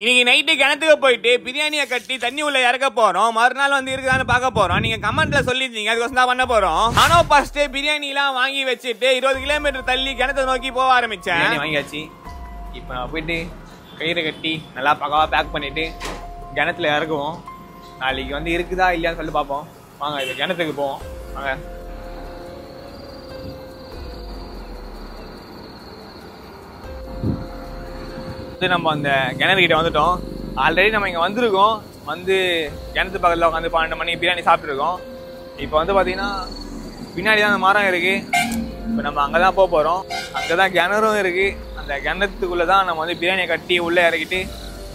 இன்னைக்கு நைட்டு கிணத்துக்கு போயிட்டு பிரியாணியை கட்டி தண்ணி உள்ள இறக்க போறோம். மறுநாள் வந்து இருக்குதான்னு பார்க்க போறோம். நீங்க கமெண்ட்ல சொல்லிருந்தீங்க, அதுக்கோசம் தான் பண்ண போறோம். நானும் ஃபர்ஸ்ட் பிரியாணி எல்லாம் வாங்கி வச்சுட்டு 20 கிலோமீட்டர் தள்ளி கிணத்தை நோக்கி போக ஆரம்பிச்சேன். பிரியாணி வாங்கியாச்சு. இப்போ நான் போயிட்டு கயிறை கட்டி நல்லா பக்காவா பேக் பண்ணிட்டு கிணத்துல இறக்குவோம். நாளைக்கு வந்து இருக்குதா இல்லையான்னு சொல்லி பார்ப்போம். வாங்க இப்போ கிணத்துக்கு போவோம். வாங்க. நம்ம அந்த கிணறு கிட்ட வந்துட்டோம். ஆல்ரெடி நம்ம இங்கே வந்திருக்கோம். வந்து கிணத்து பக்கத்தில் உட்காந்து 12 மணிக்கு பிரியாணி சாப்பிட்ருக்கோம். இப்போ வந்து பார்த்தீங்கன்னா பின்னாடி தான் அந்த மரம் இருக்குது. இப்போ நம்ம அங்கே தான் போக போகிறோம். அங்கே தான் கிணறும் இருக்குது. அந்த கிணத்துக்குள்ளே தான் நம்ம வந்து பிரியாணியை கட்டி உள்ளே இறக்கிட்டு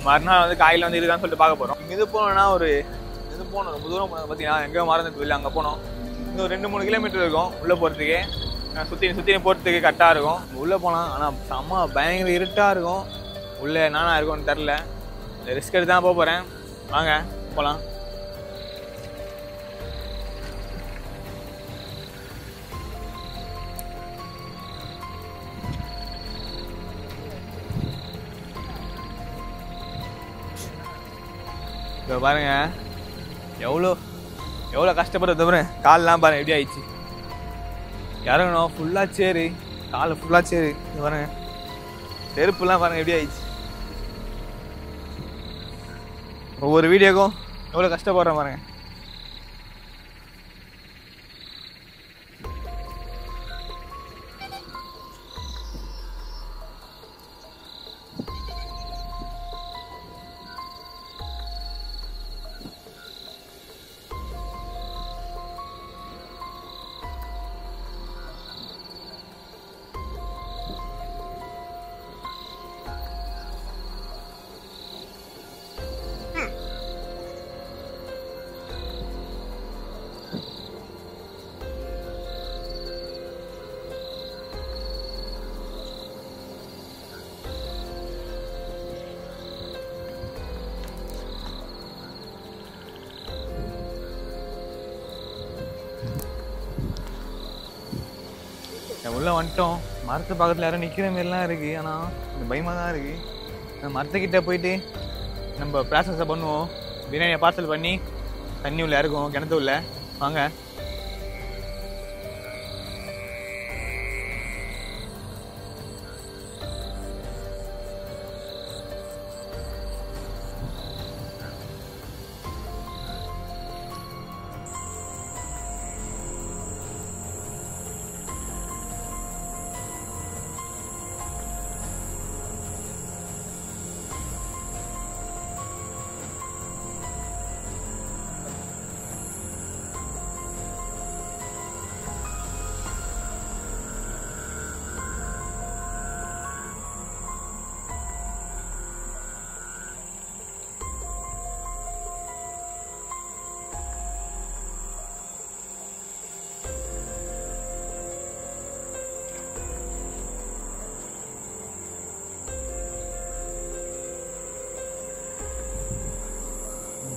மறுநாள் வந்து காயில் வந்து இருக்கான்னு சொல்லிட்டு பார்க்க போகிறோம். இங்கே இது போனோம்னா ஒரு இது போகணும், ரொம்ப தூரம் போனோம். பார்த்தீங்கன்னா எங்கே மறந்துட்டு இல்லை, அங்கே போனோம். இன்னும் 2-3 கிலோமீட்டர் இருக்கும் உள்ளே போகிறதுக்கு. சுற்றி போகிறதுக்கு கரெக்டாக இருக்கும். உள்ளே போகலாம். ஆனால் செம்ம பயங்கர இருட்டாக இருக்கும். உள்ளே நானா இருக்கும்னு தெரில. ரிஸ்க் எடுத்து தான் போக போகிறேன். வாங்க போகலாம். இப்போ பாருங்க எவ்வளோ கஷ்டப்படுறது பாருங்க. காலெலாம் பாருங்க எப்படி ஆயிடுச்சு. இறங்கணும் ஃபுல்லாக சேரு, காலை ஃபுல்லாக சேரு. இது பாருங்க செருப்புலாம் பாருங்க எப்படி ஆயிடுச்சு. ஒவ்வொரு வீடியோக்கும் எவ்வளோ கஷ்டப்படுறேன் பாருங்க. உள்ளே வந்துட்டோம். மரத்து பக்கத்தில் யாரும் நிற்கிற மாரிலாம் இருக்குது. ஆனால் கொஞ்சம் பயமாக தான் இருக்குது. அந்த மரத்துக்கிட்ட போயிட்டு நம்ம ப்ராசஸை பண்ணுவோம். பிரியாணியை பார்சல் பண்ணி தண்ணி உள்ள இறக்குவோம் கிணத்து உள்ள. வாங்க.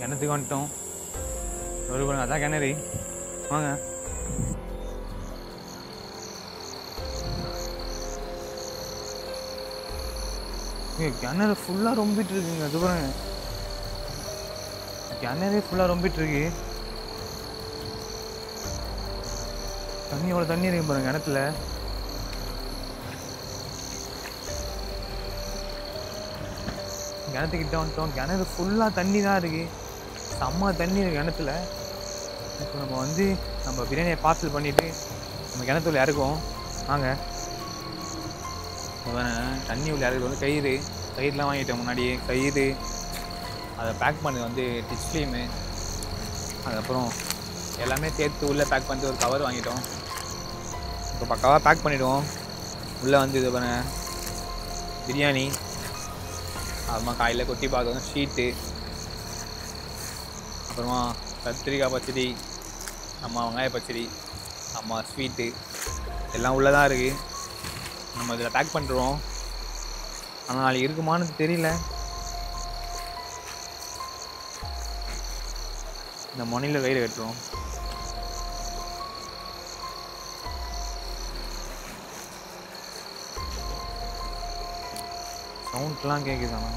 கிணத்துக்கு வந்துட்டோம். ஒரு பாருங்க, அதான் கிணறு. வாங்க. கிணறு ஃபுல்லாக ரொம்பிட்டு இருக்குங்க. அது பாருங்க, கிணறே ஃபுல்லாக ரொம்பிட்டு இருக்கு. தண்ணி எவ்வளோ தண்ணி இருக்கு பாருங்க கிணத்துல. கிணத்துக்கிட்ட வந்துட்டோம். கிணறு ஃபுல்லாக தண்ணி தான் இருக்குது. செம்ம தண்ணி இருக்குது கிணத்துல. இப்போ நம்ம வந்து நம்ம பிரியாணியை பார்சல் பண்ணிவிட்டு நம்ம கிணத்துல இறக்குவோம். வாங்க. தண்ணி உள்ள இறக்குறது வந்து கயிறுலாம் வாங்கிட்டோம் முன்னாடியே. கயிறு, அதை பேக் பண்ணது வந்து டிச் ஃபிலிமு, அதுக்கப்புறம் எல்லாமே சேர்த்து உள்ளே பேக் பண்ணிட்டு ஒரு கவர் வாங்கிட்டோம். இப்போ பக்காவாக பேக் பண்ணிவிடுவோம். உள்ளே வந்து இது பண்ண பிரியாணி, அப்புறமா காயில் கொட்டி பார்க்கணும் ஷீட்டு, அப்புறமா கத்திரிக்காய் பச்சடி, அம்மா வெங்காய பச்சடி, அம்மா ஸ்வீட்டு எல்லாம் உள்ளே தான் இருக்குது. நம்ம இதில் பேக் பண்ணிடுவோம். ஆனால் நாளைக்கு இருக்குமான்னு தெரியல. இந்த மணியில் கயிறு கட்டுறோம். சவுண்ட்லாம் கேட்குதாண்ணா.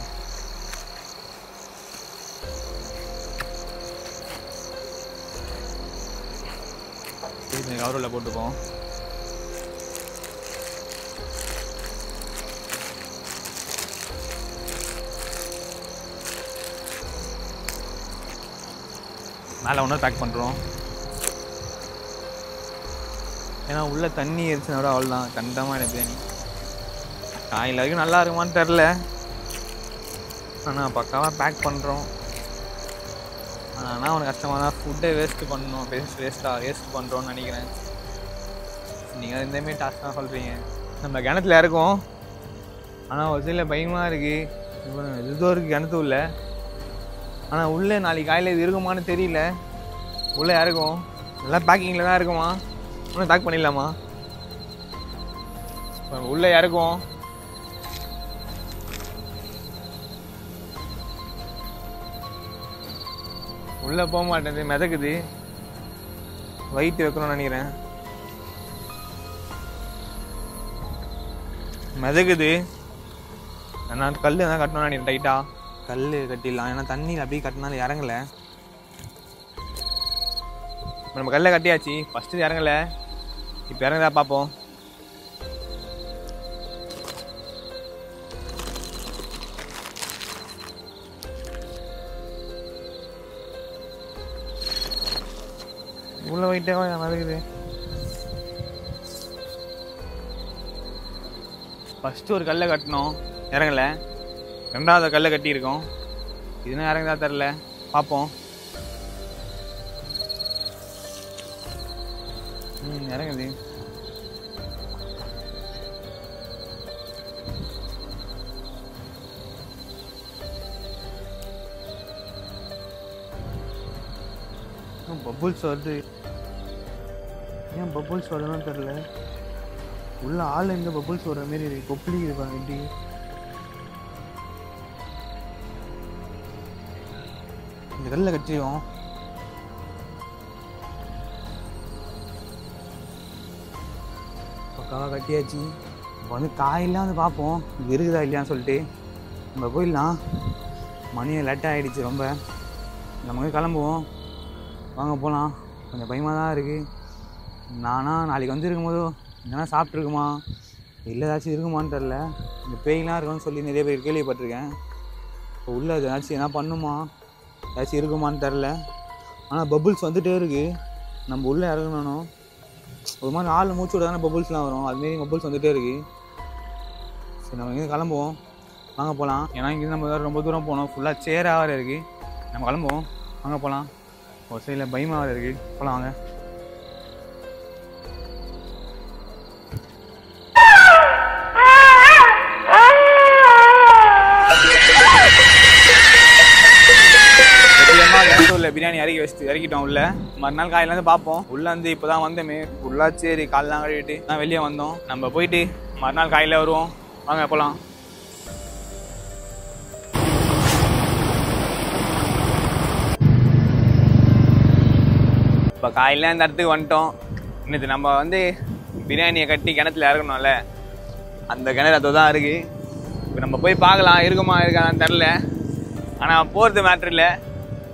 கவரில் போட்டுப்போம். மேலே ஒன்றும் பேக் பண்ணுறோம். ஏன்னா உள்ளே தண்ணி எரிச்சுனா கூட அவ்வளோதான், கண்டமான பிரியாணி. காயில் வரைக்கும் நல்லா இருக்குமான்னு தெரில, ஆனால் பக்காவாக பேக் பண்ணுறோம். ஆனால் அவனுக்கு கஷ்டமாக தான், ஃபுட்டை வேஸ்ட்டு பண்ணணும், வேஸ்ட் பண்ணுறோன்னு நினைக்கிறேன். நீங்கள் இந்தமாரி டாஸ்க் தான் சொல்கிறீங்க. நம்ம கிணத்துல இருக்கோம், ஆனால் ஒரு சில பயமாக இருக்குது. இப்போ இதுதோ இருக்குது கிணத்து உள்ள, ஆனால் உள்ளே நாளைக்கு காலையில் இது இருக்குமான்னு தெரியல. உள்ளே இறக்கும், நல்லா பேக்கிங்கில் தான் இருக்குமா, இன்னும் பேக் பண்ணிடலாமா? உள்ளே இறக்கும். உள்ளே போக மாட்டேங்குது, மிதக்குது. வெயிட் வைக்கணும்னு நினைக்கிறேன். மிதக்குது. நான் கல் தான் கட்டணும்னு நினைக்கிறேன். டைட்டாக கல் கட்டிடலாம், ஏன்னா தண்ணியில் அப்படியே கட்டினாலும் இறங்கலை. நம்ம கல்லை கட்டியாச்சு, ஃபஸ்ட்டு இறங்கலை, இப்போ இறங்குதா பார்ப்போம். உள்ள போயிட்டே நடக்குது. ஃபஸ்ட்டு ஒரு கல்லை கட்டணும், இறங்கலை. ரெண்டாவது கல்லை கட்டியிருக்கோம், இதுனா இறங்குதா தெரில, பார்ப்போம். இறங்குது. பபுள்ஸ் வருது, ஏன் பபுள்ஸ் வருதுன்னு தெரில. உள்ள ஆள் எங்க பபுள்ஸ் வர மாரி இருக்கு, கொப்பளி இருப்பாங்க. எப்படி இந்த கல்ல கட்டிடுவோம். பக்காவாக கட்டியாச்சு. இப்போ வந்து காயெல்லாம் வந்து பார்ப்போம் இது இருக்குதா இல்லையான்னு சொல்லிட்டு. நம்ம போயிடலாம், மணி லேட்டாக ஆகிடுச்சு ரொம்ப. நம்ம வந்து கிளம்புவோம், வாங்க போகலாம். கொஞ்சம் பயமாக தான் இருக்குது. நானா நாளைக்கு வந்து இருக்கும்போது என்னென்னா சாப்பிட்ருக்குமா இல்லை ஏதாச்சும் இருக்குமான்னு தெரில. இந்த பேய்லாம் இருக்குன்னு சொல்லி நிறைய பேர் கேள்விப்பட்டிருக்கேன். இப்போ உள்ளே ஏதாச்சும் என்ன பண்ணுமா, ஏதாச்சும் இருக்குமான்னு தெரில. ஆனால் பபுள்ஸ் வந்துகிட்டே இருக்குது. நம்ம உள்ளே இறங்கணும், ஒரு மாதிரி ஆள் மூச்சு விட தானே பபுள்ஸ்லாம் வரும், அதுமாரி பபுள்ஸ் வந்துகிட்டே இருக்குது. சரி நம்ம இங்கே கிளம்புவோம், வாங்க போகலாம். ஏன்னா இங்கே நம்ம ரொம்ப தூரம் போகணும், ஃபுல்லாக சேராக வேறு இருக்குது. நம்ம கிளம்புவோம், வாங்க போகலாம். ஒரு சைடில் பயமாக வேறு இருக்குது, போகலாம் வாங்க. உள்ள பிரியாணி இறக்கிட்டோம். உள்ள மறுநாள் காலையில இருந்து பார்ப்போம். உள்ள வந்து இப்போதான் வந்தோமே, ஃபுல்லா சரி காலெல்லாம் கழுவிட்டு தான் வெளியே வந்தோம். நம்ம போயிட்டு மறுநாள் காலையில வருவோம், வாங்க போலாம். இப்போ காலையில இந்த இடத்துக்கு வந்துட்டோம். இன்னது நம்ம வந்து பிரியாணியை கட்டி கிணத்துல இறக்கணும்ல, அந்த கிணறு அது தான் இருக்கு. இப்போ நம்ம போய் பார்க்கலாம் இருக்குமா இருக்கான்னு தெரில. ஆனால் போகிறது மேட்ரு இல்லை,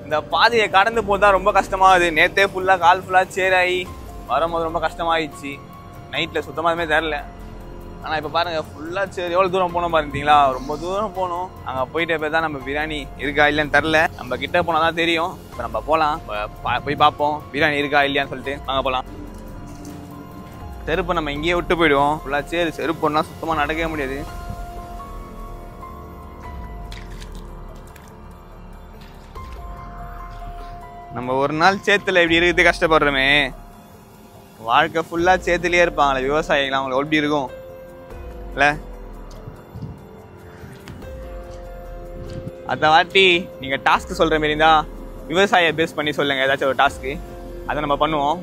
இந்த பாதையை கடந்து போதான் ரொம்ப கஷ்டமாகுது. நேற்றே ஃபுல்லாக கால் ஃபுல்லாக சேராகி வரும்போது ரொம்ப கஷ்டமாகிடுச்சு. நைட்டில் சுத்தமாகவே தெரில. ஆனால் இப்போ பாருங்கள் ஃபுல்லாக சரி எவ்வளோ தூரம் போனோம் பாருங்களா, ரொம்ப தூரம் போகணும். அங்கே போயிட்டு போய் தான் நம்ம பிரியாணி இருக்கா இல்லைன்னு தெரில. நம்ம கிட்ட போனால் தான் தெரியும். இப்போ நம்ம போகலாம், போய் பார்ப்போம் பிரியாணி இருக்கா இல்லையான்னு சொல்லிட்டு வாங்க போகலாம். செருப்பை நம்ம இங்கேயே விட்டு போயிடுவோம். ஃபுல்லாக சரி செருப்புன்னா சுத்தமாக நடக்கவே முடியாது. நம்ம ஒரு நாள் சேத்துல இப்படி இருக்குது கஷ்டப்படுறோமே, வாழ்க்கை ஃபுல்லாக சேத்துலேயே இருப்பாங்களே விவசாயிகள், அவங்களுக்கு எப்படி இருக்கும் இல்லை? அதை வாட்டி நீங்கள் டாஸ்க்கு சொல்கிற மாரி தான் விவசாயியை பேஸ் பண்ணி சொல்லுங்கள் ஏதாச்சும் ஒரு டாஸ்க்கு, அதை நம்ம பண்ணுவோம்.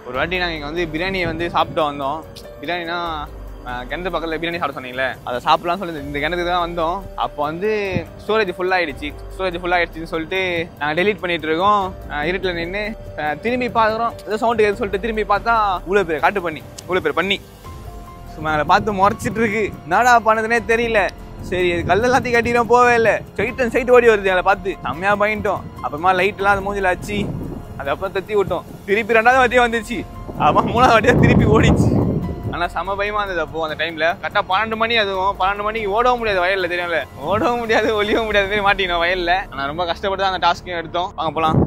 ஒரு வாட்டி நாங்கள் இங்கே வந்து பிரியாணியை வந்து சாப்பிட்டு வந்தோம். பிரியாணினா கிணத்து பக்கத்தில் பிரியாணி சாப்பிட சொன்னீங்களே, அதை சாப்பிடலாம்னு சொல்லி இந்த கிணத்துக்கு தான் வந்தோம். அப்போ வந்து ஸ்டோரேஜ் ஃபுல்லாகிடுச்சின்னு சொல்லிட்டு நாங்கள் டெலீட் பண்ணிட்டு இருக்கோம். இருட்டில் நின்று திரும்பி பார்க்குறோம், ஏதோ சவுண்டு எது சொல்லிட்டு திரும்பி பார்த்தா இவ்வளோ பேர் பண்ணி சும்மா அதை பார்த்து முறைச்சிட்டு இருக்கு. என்னடா பண்ணதுனே தெரியல. சரி அது கல்லெல்லாத்தையும் கட்டிடும் போவே இல்லை, சைட்டு ஓடி வருது. அதை பார்த்து செம்மையாக பண்ணிட்டோம். அப்புறமா லைட்லாம் அது மூஞ்சில் ஆச்சு, அதுக்கப்புறம் தத்தி விட்டோம். திருப்பி 2வது வாட்டியாக வந்துச்சு, அப்புறம் 3வது வாட்டியாக திருப்பி ஓடிச்சு. ஆனால் செம்ம பயமாக இருந்தது அப்போ அந்த டைமில். கரெக்டாக 12 மணி, அதுவும் 12 மணிக்கு ஓடவும் முடியாது வயலில், தெரியும்ல, ஓடவும் முடியாது ஒளியவும் முடியாது மாதிரி மாட்டினோம் வயலில். ஆனால் ரொம்ப கஷ்டப்பட்டு தான் அந்த டாஸ்க்கையும் எடுத்தோம். வாங்க போகலாம்.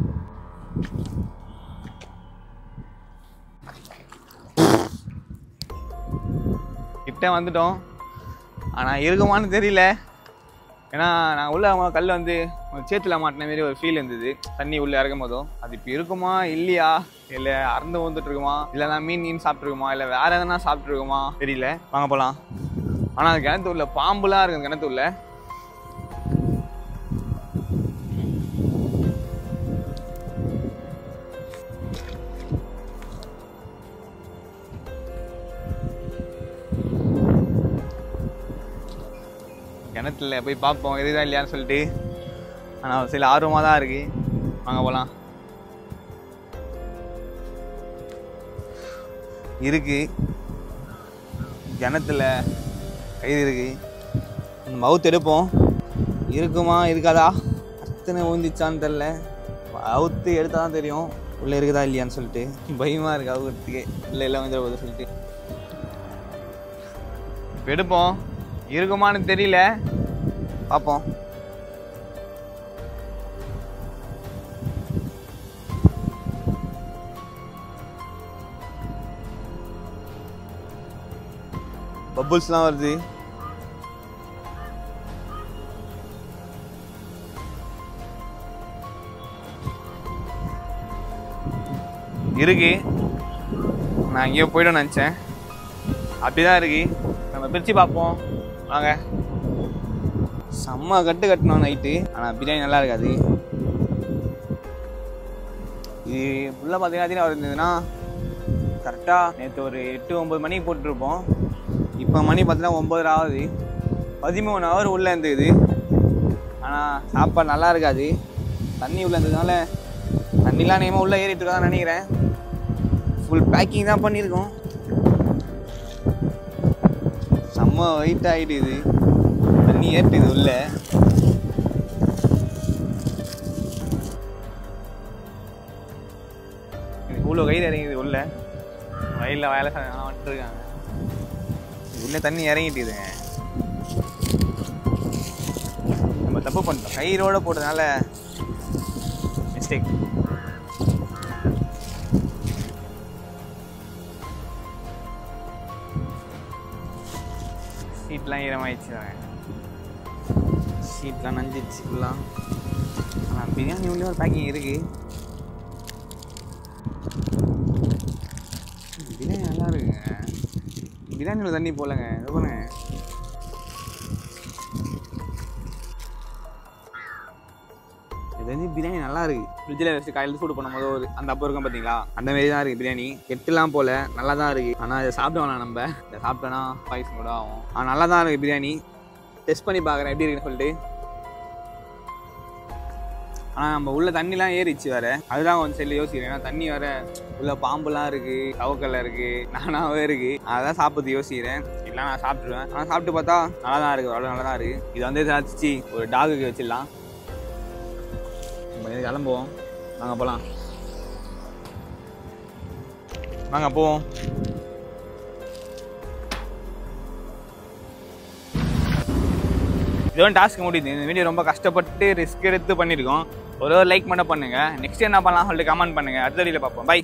கிட்ட வந்துட்டோம், ஆனால் இருக்குமான்னு தெரியல. ஏன்னா நான் உள்ள அவங்க கல் வந்து சேத்துல மாட்டின மாரி ஒரு ஃபீல் இருந்தது தண்ணி உள்ள இறக்கும் போதும். அது இப்போ இருக்குமா இல்லையா, இல்லை அறந்து வந்துட்டு இருக்குமா, இல்லைனா மீன் சாப்பிட்ருக்குமா, இல்லை வேற எதனா சாப்பிட்ருக்குமா தெரியல. வாங்க போகலாம். ஆனால் அது கிணத்து உள்ள பாம்புலாம் இருக்கு. கிணத்து உள்ள கிணத்துல போய் பார்ப்போம் இருக்குதா இல்லையான்னு சொல்லிட்டு. ஆனால் சில ஆர்வமாக தான் இருக்கு. வாங்க போகலாம். இருக்கு கிணத்துல கயிறு இருக்கு, மவுத்து எடுப்போம். இருக்குமா இருக்காதா, அத்தனை ஊந்திச்சான்னு தெரில. அவுத்து எடுத்தால் தான் தெரியும் உள்ளே இருக்குதா இல்லையான்னு சொல்லிட்டு. பயமாக இருக்குது அவுக்கிறதுக்கு, இல்லை எல்லாம் வந்துட போகுது சொல்லிட்டு. இப்போ எடுப்போம், இருக்குமான்னு தெரியல, பார்ப்போம். பபுள்ஸ்லாம் வருது. இருக்கு, நான் எங்கேயோ போய்டும் நினச்சேன். அப்படிதான் இருக்கு. நம்ம பிரித்து பார்ப்போம் வாங்க. செம்ம கட்டணும் நைட்டு, ஆனால் பிரியாணி நல்லா இருக்காது. இது ஃபுல்லாக பார்த்தீங்கன்னா இருந்ததுன்னா கரெக்டாக நேற்று ஒரு 8-9 மணிக்கு போட்டுருப்போம். இப்போ மணி பார்த்தீங்கன்னா 9 ஆகுது. 13 ஹவர் உள்ளே இருந்தது. ஆனால் சாப்பாடு நல்லா இருக்காது. தண்ணி உள்ளே இருந்ததுனால தண்ணிலாம் நேமாக உள்ளே ஏறிட்டு இருக்கான்னு நினைக்கிறேன். ஃபுல் பேக்கிங் தான் பண்ணியிருக்கோம். செம்ம வெயிட் ஆகிடுது, தண்ணி ஏற்றுது உள்ள. இவ்வளோ கயிறு இறங்கிது உள்ள. வயலில் வேலை வந்துட்டு இருக்காங்க, உள்ள தண்ணி இறங்கிட்டுதுங்க. நம்ம தப்பு பண்ணிட்டோம், கயிறோட போட்டதுனால மிஸ்டேக். சீட்லாம் ஈரமாயிடுச்சு, சீட்லாம் நஞ்சிடுச்சு ஃபுல்லாக. ஆனால் பிரியாணி உள்ளே ஒரு பேக்கிங் இருக்குது. பிரியாணி நல்லா இருக்குங்க. பிரியாணியில் தண்ணி போலங்க, இது பண்ணுங்க. இது வந்து பிரியாணி நல்லா இருக்குது. ஃப்ரிட்ஜில் வச்சு காலையில் சூடு பண்ணும் போது ஒரு அந்த அப்போ இருக்கும் பார்த்தீங்களா, அந்த மாரி தான் இருக்குது பிரியாணி. கெட்டுலாம் போல், நல்லா தான் இருக்குது. ஆனால் இதை சாப்பிட வேணாம், நம்ம இதை சாப்பிட்டோன்னா பாய்சன் கூட ஆகும். ஆனால் நல்லா தான் இருக்குது பிரியாணி. டெஸ்ட் பண்ணி பார்க்குறேன் எப்படி இருக்குன்னு சொல்லிட்டு. ஆனால் நம்ம உள்ள தண்ணிலாம் ஏறிச்சு வேறு, அதுதான் கொஞ்சம் சரி யோசிக்கிறேன். ஏன்னா தண்ணி வேறு உள்ள பாம்புலாம் இருக்குது, தவக்கல்ல இருக்குது, நானாவே இருக்குது. அதான் சாப்பிட்டு யோசிக்கிறேன். இல்லை நான் சாப்பிட்ருவேன். ஆனால் சாப்பிட்டு பார்த்தா நல்லா தான் இருக்குது, அவ்வளோ நல்லா தான் இருக்குது. இது வந்து சாதிச்சு ஒரு டாகுக்கு வச்சிடலாம். கிளம்புவோம், வாங்க போகலாம். வாங்க போவோம். இதோட டாஸ்க் முடியுது. இந்த வீடியோ ரொம்ப கஷ்டப்பட்டு ரிஸ்க் எடுத்து பண்ணியிருக்கோம். ஒரு லைக் மட்டும் பண்ணுங்கள். நெக்ஸ்ட் என்ன பண்ணலாம் சொல்லிட்டு கமெண்ட் பண்ணுங்கள். அடுத்த வீடியோவில் பார்ப்போம். பை.